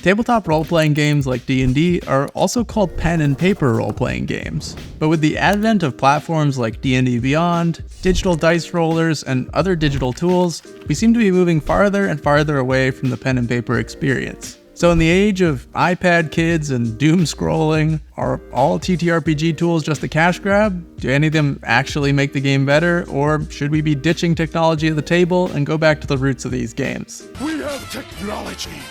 Tabletop role-playing games like D&D are also called pen and paper role-playing games. But with the advent of platforms like D&D Beyond, digital dice rollers, and other digital tools, we seem to be moving farther and farther away from the pen and paper experience. So in the age of iPad kids and doom scrolling, are all TTRPG tools just a cash grab? Do any of them actually make the game better? Or should we be ditching technology at the table and go back to the roots of these games? We have technology!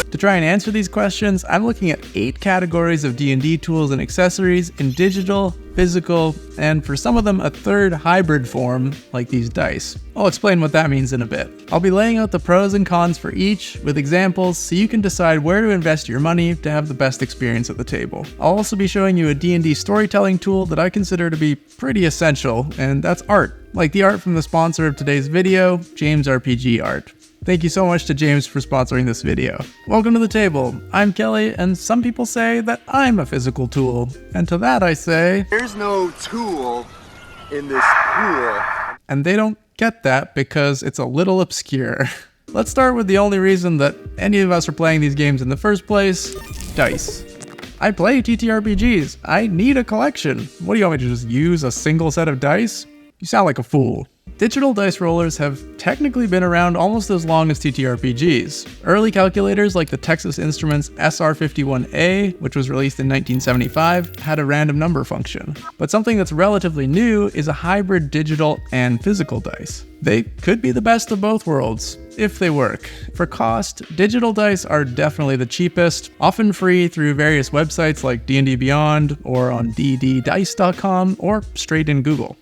To try and answer these questions, I'm looking at 8 categories of D&D tools and accessories in digital, physical, and for some of them a third hybrid form, like these dice. I'll explain what that means in a bit. I'll be laying out the pros and cons for each, with examples so you can decide where to invest your money to have the best experience at the table. I'll also be showing you a D&D storytelling tool that I consider to be pretty essential, and that's art. Like the art from the sponsor of today's video, James RPG Art. Thank you so much to James for sponsoring this video. Welcome to the table. I'm Kelly, and some people say that I'm a physical tool. And to that I say, there's no tool in this pool. And they don't get that because it's a little obscure. Let's start with the only reason that any of us are playing these games in the first place, dice. I play TTRPGs. I need a collection. What do you want me to just use a single set of dice? You sound like a fool. Digital dice rollers have technically been around almost as long as TTRPGs. Early calculators like the Texas Instruments SR51A, which was released in 1975, had a random number function. But something that's relatively new is a hybrid digital and physical dice. They could be the best of both worlds, if they work. For cost, digital dice are definitely the cheapest, often free through various websites like D&D Beyond or on dddice.com or straight in Google.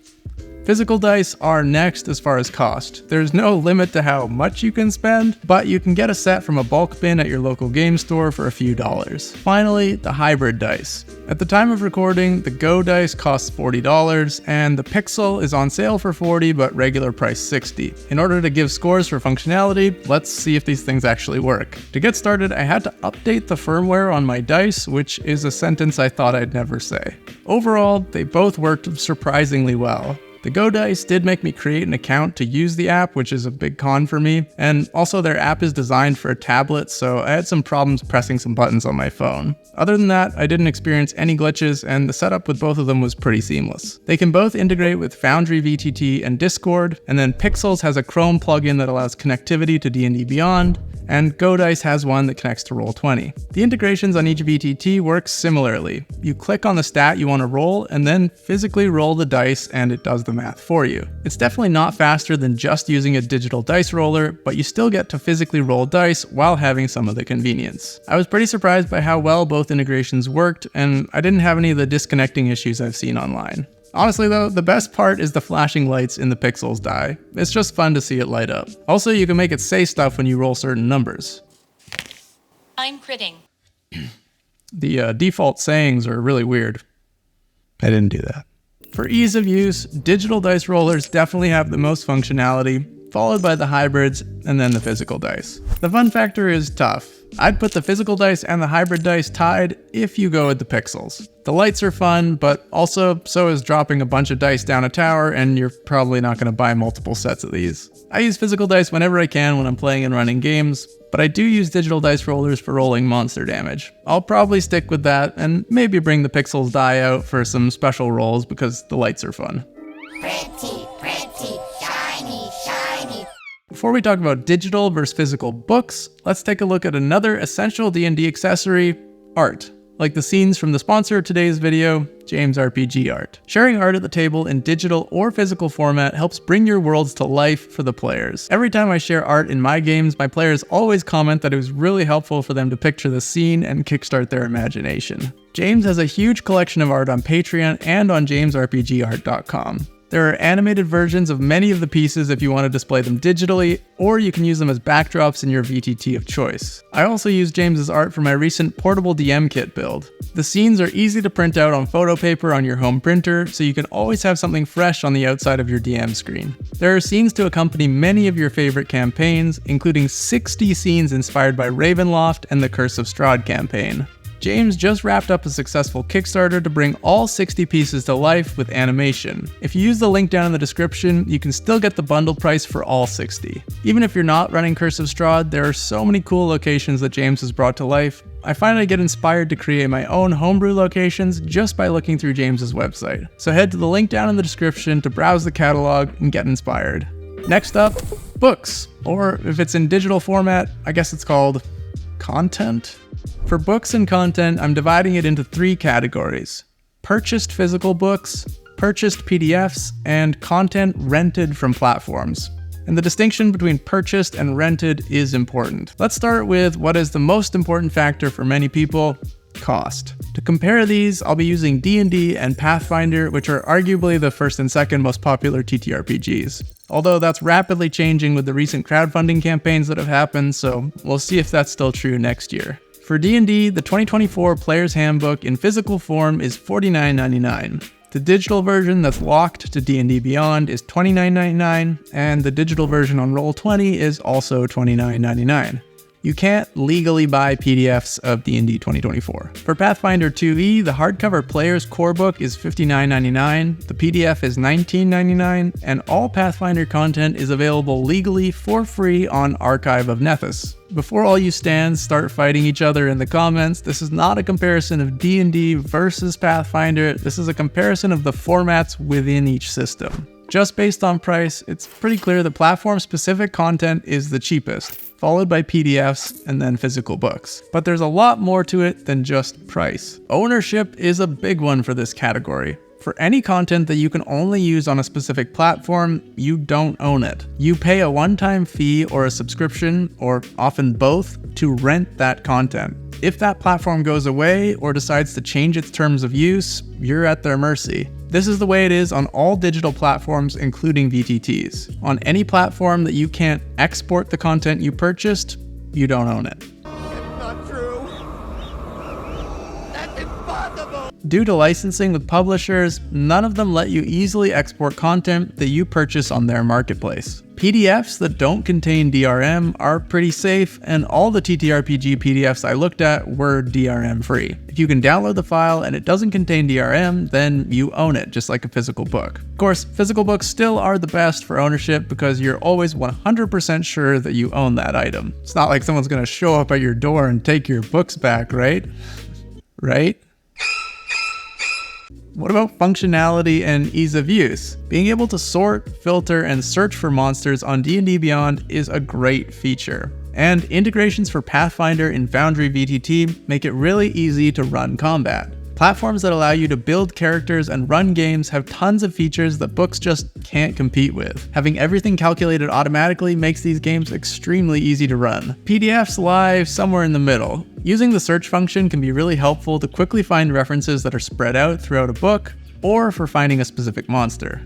Physical dice are next as far as cost. There's no limit to how much you can spend, but you can get a set from a bulk bin at your local game store for a few dollars. Finally, the hybrid dice. At the time of recording, the Go dice costs $40, and the Pixel is on sale for $40 but regular price $60. In order to give scores for functionality, let's see if these things actually work. To get started, I had to update the firmware on my dice, which is a sentence I thought I'd never say. Overall, they both worked surprisingly well. The Go dice did make me create an account to use the app, which is a big con for me, and also their app is designed for a tablet, so I had some problems pressing some buttons on my phone. Other than that, I didn't experience any glitches, and the setup with both of them was pretty seamless. They can both integrate with Foundry VTT and Discord, and then Pixels has a Chrome plugin that allows connectivity to D&D Beyond, and Go dice has one that connects to Roll20. The integrations on each VTT work similarly. You click on the stat you want to roll, and then physically roll the dice, and it does the math for you. It's definitely not faster than just using a digital dice roller, but you still get to physically roll dice while having some of the convenience. I was pretty surprised by how well both integrations worked, and I didn't have any of the disconnecting issues I've seen online. Honestly though, the best part is the flashing lights in the Pixels die. It's just fun to see it light up. Also, you can make it say stuff when you roll certain numbers. I'm critting. The default sayings are really weird. I didn't do that. For ease of use, digital dice rollers definitely have the most functionality, followed by the hybrids, and then the physical dice. The fun factor is tough. I'd put the physical dice and the hybrid dice tied if you go with the Pixels. The lights are fun, but also so is dropping a bunch of dice down a tower, and you're probably not going to buy multiple sets of these. I use physical dice whenever I can when I'm playing and running games, but I do use digital dice rollers for rolling monster damage. I'll probably stick with that, and maybe bring the Pixels die out for some special rolls because the lights are fun. Pretty, pretty, shiny, shiny. Before we talk about digital versus physical books, let's take a look at another essential D&D accessory, art. Like the scenes from the sponsor of today's video, James RPG Art. Sharing art at the table in digital or physical format helps bring your worlds to life for the players. Every time I share art in my games, my players always comment that it was really helpful for them to picture the scene and kickstart their imagination. James has a huge collection of art on Patreon and on jamesrpgart.com. There are animated versions of many of the pieces if you want to display them digitally, or you can use them as backdrops in your VTT of choice. I also used James's art for my recent portable DM kit build. The scenes are easy to print out on photo paper on your home printer, so you can always have something fresh on the outside of your DM screen. There are scenes to accompany many of your favorite campaigns, including 60 scenes inspired by Ravenloft and the Curse of Strahd campaign. James just wrapped up a successful Kickstarter to bring all 60 pieces to life with animation. If you use the link down in the description, you can still get the bundle price for all 60. Even if you're not running Curse of Strahd, there are so many cool locations that James has brought to life. I finally get inspired to create my own homebrew locations just by looking through James's website. So head to the link down in the description to browse the catalog and get inspired. Next up, books. Or if it's in digital format, I guess it's called content? For books and content, I'm dividing it into 3 categories: purchased physical books, purchased PDFs, and content rented from platforms. And the distinction between purchased and rented is important. Let's start with what is the most important factor for many people: cost. To compare these, I'll be using D&D and Pathfinder, which are arguably the first and second most popular TTRPGs. Although that's rapidly changing with the recent crowdfunding campaigns that have happened, so we'll see if that's still true next year. For D&D, the 2024 Player's Handbook in physical form is $49.99. The digital version that's locked to D&D Beyond is $29.99, and the digital version on Roll20 is also $29.99. You can't legally buy PDFs of D&D 2024. For Pathfinder 2e, the hardcover Player's Core Book is $59.99, the PDF is $19.99, and all Pathfinder content is available legally for free on Archive of Nethys. Before all you stands start fighting each other in the comments, this is not a comparison of D&D versus Pathfinder, this is a comparison of the formats within each system. Just based on price, it's pretty clear that platform-specific content is the cheapest, followed by PDFs and then physical books. But there's a lot more to it than just price. Ownership is a big one for this category. For any content that you can only use on a specific platform, you don't own it. You pay a one-time fee or a subscription, or often both, to rent that content. If that platform goes away or decides to change its terms of use, you're at their mercy. This is the way it is on all digital platforms, including VTTs. On any platform that you can't export the content you purchased, you don't own it. Not true. That's impossible. Due to licensing with publishers, none of them let you easily export content that you purchase on their marketplace. PDFs that don't contain DRM are pretty safe, and all the TTRPG PDFs I looked at were DRM free. If you can download the file and it doesn't contain DRM, then you own it, just like a physical book. Of course, physical books still are the best for ownership because you're always 100% sure that you own that item. It's not like someone's gonna show up at your door and take your books back, right? Right? What about functionality and ease of use? Being able to sort, filter, and search for monsters on D&D Beyond is a great feature. And integrations for Pathfinder and Foundry VTT make it really easy to run combat. Platforms that allow you to build characters and run games have tons of features that books just can't compete with. Having everything calculated automatically makes these games extremely easy to run. PDFs lie somewhere in the middle. Using the search function can be really helpful to quickly find references that are spread out throughout a book, or for finding a specific monster.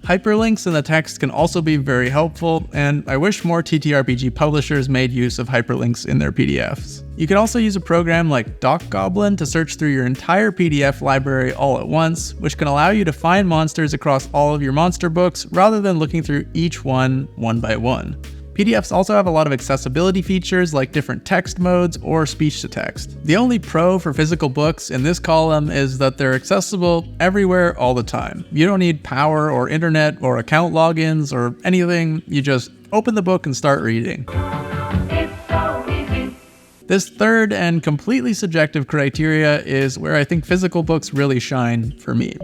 Hyperlinks in the text can also be very helpful, and I wish more TTRPG publishers made use of hyperlinks in their PDFs. You can also use a program like Goblin to search through your entire PDF library all at once, which can allow you to find monsters across all of your monster books rather than looking through each one by one. PDFs also have a lot of accessibility features like different text modes or speech-to-text. The only pro for physical books in this column is that they're accessible everywhere all the time. You don't need power or internet or account logins or anything, you just open the book and start reading. It's so easy. This third and completely subjective criteria is where I think physical books really shine for me.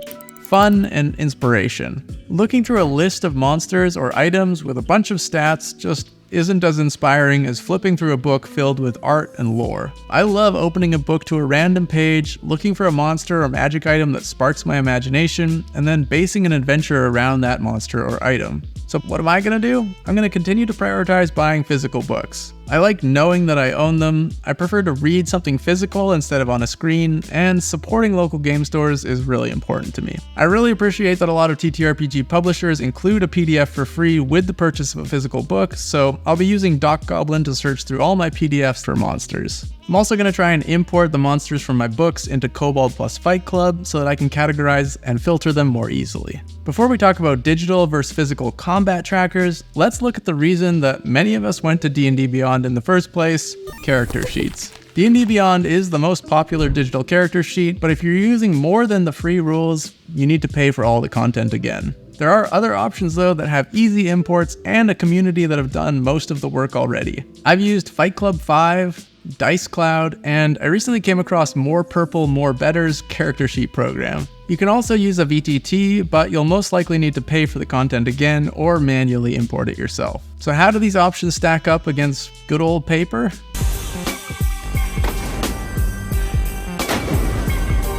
Fun and inspiration. Looking through a list of monsters or items with a bunch of stats just isn't as inspiring as flipping through a book filled with art and lore. I love opening a book to a random page, looking for a monster or magic item that sparks my imagination, and then basing an adventure around that monster or item. So what am I gonna do? I'm gonna continue to prioritize buying physical books. I like knowing that I own them, I prefer to read something physical instead of on a screen, and supporting local game stores is really important to me. I really appreciate that a lot of TTRPG publishers include a PDF for free with the purchase of a physical book, so I'll be using Goblin to search through all my PDFs for monsters. I'm also going to try and import the monsters from my books into Kobold Plus Fight Club so that I can categorize and filter them more easily. Before we talk about digital versus physical combat trackers, let's look at the reason that many of us went to D&D Beyond in the first place: character sheets. D&D Beyond is the most popular digital character sheet, but if you're using more than the free rules, you need to pay for all the content again. There are other options though that have easy imports and a community that have done most of the work already. I've used Fight Club 5, Dice Cloud, and I recently came across More Purple, More Better's character sheet program. You can also use a VTT, but you'll most likely need to pay for the content again or manually import it yourself. So how do these options stack up against good old paper?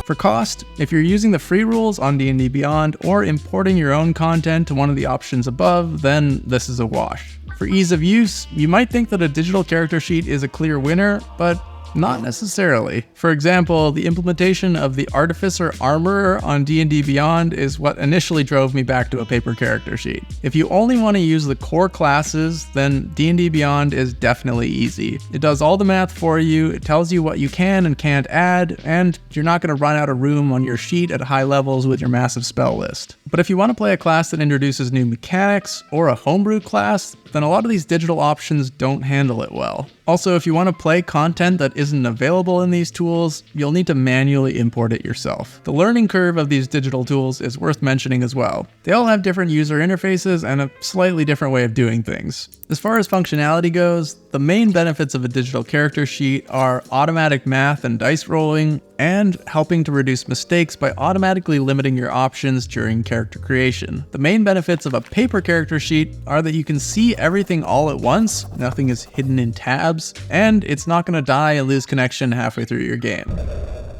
For cost, if you're using the free rules on D&D Beyond or importing your own content to one of the options above, then this is a wash. For ease of use, you might think that a digital character sheet is a clear winner, but not necessarily. For example, the implementation of the Artificer Armorer on D&D Beyond is what initially drove me back to a paper character sheet. If you only want to use the core classes, then D&D Beyond is definitely easy. It does all the math for you, it tells you what you can and can't add, and you're not going to run out of room on your sheet at high levels with your massive spell list. But if you want to play a class that introduces new mechanics or a homebrew class, then a lot of these digital options don't handle it well. Also, if you want to play content that isn't available in these tools, you'll need to manually import it yourself. The learning curve of these digital tools is worth mentioning as well. They all have different user interfaces and a slightly different way of doing things. As far as functionality goes, the main benefits of a digital character sheet are automatic math and dice rolling, and helping to reduce mistakes by automatically limiting your options during character creation. The main benefits of a paper character sheet are that you can see everything all at once, nothing is hidden in tabs, and it's not going to die and lose connection halfway through your game.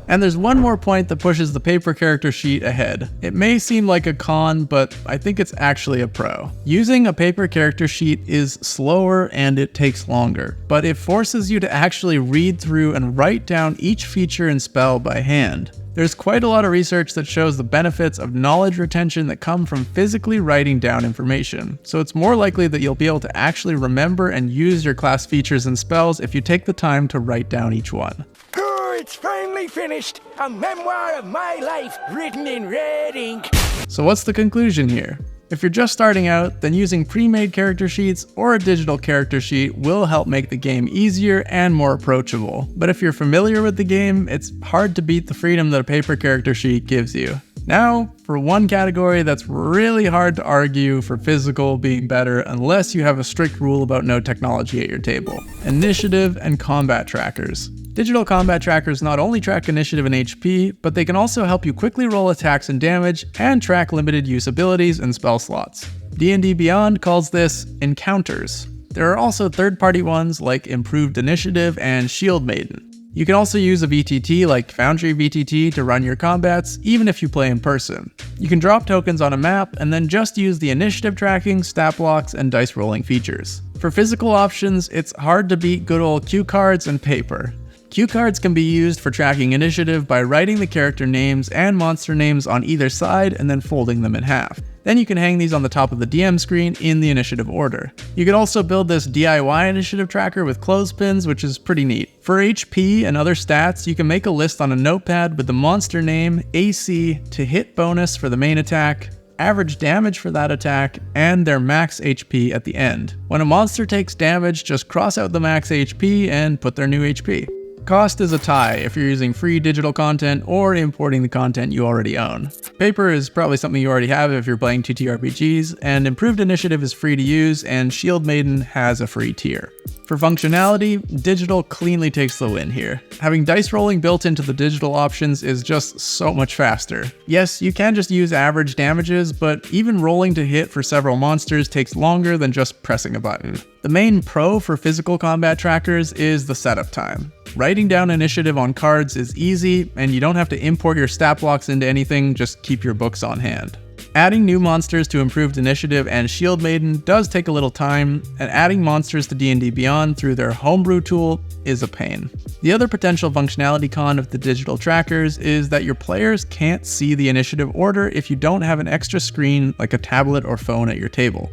And there's one more point that pushes the paper character sheet ahead. It may seem like a con, but I think it's actually a pro. Using a paper character sheet is slower and it takes longer, but it forces you to actually read through and write down each feature and spell by hand. There's quite a lot of research that shows the benefits of knowledge retention that come from physically writing down information, so it's more likely that you'll be able to actually remember and use your class features and spells if you take the time to write down each one. It's finally finished! A memoir of my life written in red ink! So what's the conclusion here? If you're just starting out, then using pre-made character sheets or a digital character sheet will help make the game easier and more approachable. But if you're familiar with the game, it's hard to beat the freedom that a paper character sheet gives you. Now, for one category that's really hard to argue for physical being better unless you have a strict rule about no technology at your table: initiative and combat trackers. Digital combat trackers not only track initiative and HP, but they can also help you quickly roll attacks and damage and track limited use abilities and spell slots. D&D Beyond calls this encounters. There are also third-party ones like Improved Initiative and Shield Maiden. You can also use a VTT like Foundry VTT to run your combats, even if you play in person. You can drop tokens on a map and then just use the initiative tracking, stat blocks, and dice rolling features. For physical options, it's hard to beat good old cue cards and paper. Cue cards can be used for tracking initiative by writing the character names and monster names on either side and then folding them in half. Then you can hang these on the top of the DM screen in the initiative order. You could also build this DIY initiative tracker with clothespins, which is pretty neat. For HP and other stats, you can make a list on a notepad with the monster name, AC, to hit bonus for the main attack, average damage for that attack, and their max HP at the end. When a monster takes damage, just cross out the max HP and put their new HP. Cost is a tie if you're using free digital content or importing the content you already own. Paper is probably something you already have if you're playing TTRPGs, and Improved Initiative is free to use, and Shield Maiden has a free tier. For functionality, digital cleanly takes the win here. Having dice rolling built into the digital options is just so much faster. Yes, you can just use average damages, but even rolling to hit for several monsters takes longer than just pressing a button. The main pro for physical combat trackers is the setup time. Writing down initiative on cards is easy, and you don't have to import your stat blocks into anything, just keep your books on hand. Adding new monsters to Improved Initiative and Shield Maiden does take a little time, and adding monsters to D&D Beyond through their homebrew tool is a pain. The other potential functionality con of the digital trackers is that your players can't see the initiative order if you don't have an extra screen like a tablet or phone at your table.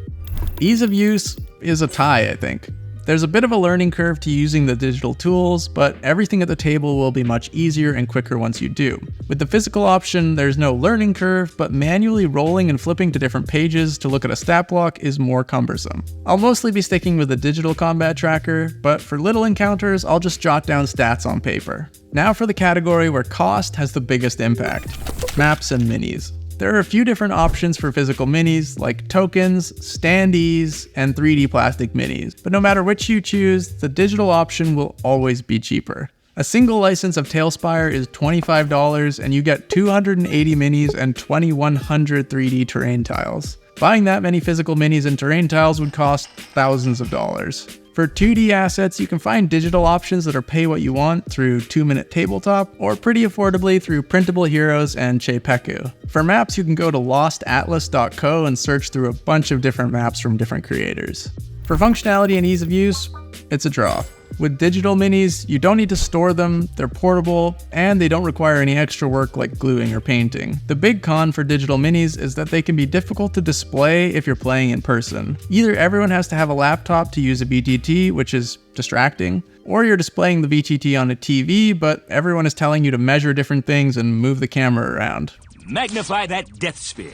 Ease of use is a tie, I think. There's a bit of a learning curve to using the digital tools, but everything at the table will be much easier and quicker once you do. With the physical option, there's no learning curve, but manually rolling and flipping to different pages to look at a stat block is more cumbersome. I'll mostly be sticking with the digital combat tracker, but for little encounters, I'll just jot down stats on paper. Now for the category where cost has the biggest impact: maps and minis. There are a few different options for physical minis, like tokens, standees, and 3D plastic minis, but no matter which you choose, the digital option will always be cheaper. A single license of Tailspire is $25, and you get 280 minis and 2,100 3D terrain tiles. Buying that many physical minis and terrain tiles would cost thousands of dollars. For 2D assets, you can find digital options that are pay what you want through 2-Minute Tabletop, or pretty affordably through Printable Heroes and Cheipeku. For maps, you can go to lostatlas.co and search through a bunch of different maps from different creators. For functionality and ease of use, it's a draw. With digital minis, you don't need to store them, they're portable, and they don't require any extra work like gluing or painting. The big con for digital minis is that they can be difficult to display if you're playing in person. Either everyone has to have a laptop to use a VTT, which is distracting, or you're displaying the VTT on a TV, but everyone is telling you to measure different things and move the camera around. Magnify that death spear.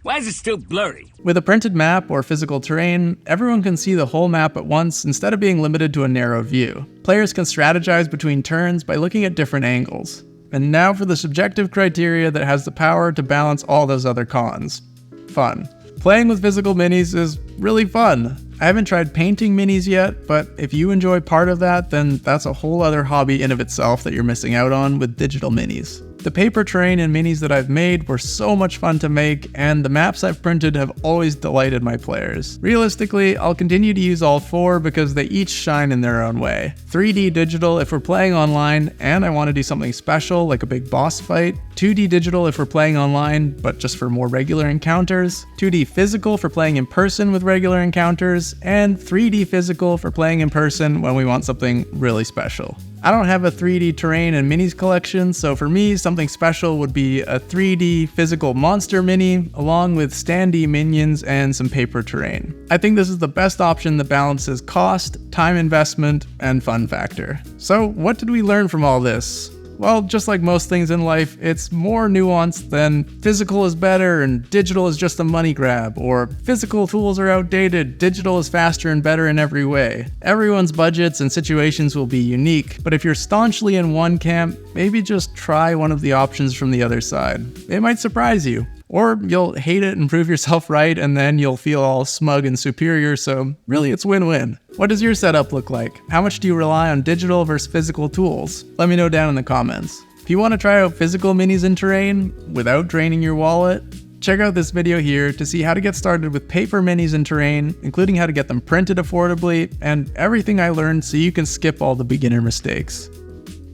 Why is it still blurry? With a printed map or physical terrain, everyone can see the whole map at once instead of being limited to a narrow view. Players can strategize between turns by looking at different angles. And now for the subjective criteria that has the power to balance all those other cons. Fun. Playing with physical minis is really fun. I haven't tried painting minis yet, but if you enjoy part of that, then that's a whole other hobby in of itself that you're missing out on with digital minis. The paper terrain and minis that I've made were so much fun to make, and the maps I've printed have always delighted my players. Realistically, I'll continue to use all four because they each shine in their own way. 3D digital if we're playing online and I want to do something special like a big boss fight. 2D digital if we're playing online but just for more regular encounters. 2D physical for playing in person with regular encounters. And 3D physical for playing in person when we want something really special. I don't have a 3D terrain and minis collection, so for me, something special would be a 3D physical monster mini, along with standee minions and some paper terrain. I think this is the best option that balances cost, time investment, and fun factor. So what did we learn from all this? Well, just like most things in life, it's more nuanced than physical is better and digital is just a money grab, or physical tools are outdated, digital is faster and better in every way. Everyone's budgets and situations will be unique, but if you're staunchly in one camp, maybe just try one of the options from the other side. It might surprise you. Or you'll hate it and prove yourself right, and then you'll feel all smug and superior, so really it's win-win. What does your setup look like? How much do you rely on digital versus physical tools? Let me know down in the comments. If you want to try out physical minis in terrain without draining your wallet, check out this video here to see how to get started with paper minis in terrain, including how to get them printed affordably, and everything I learned so you can skip all the beginner mistakes.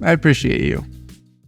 I appreciate you.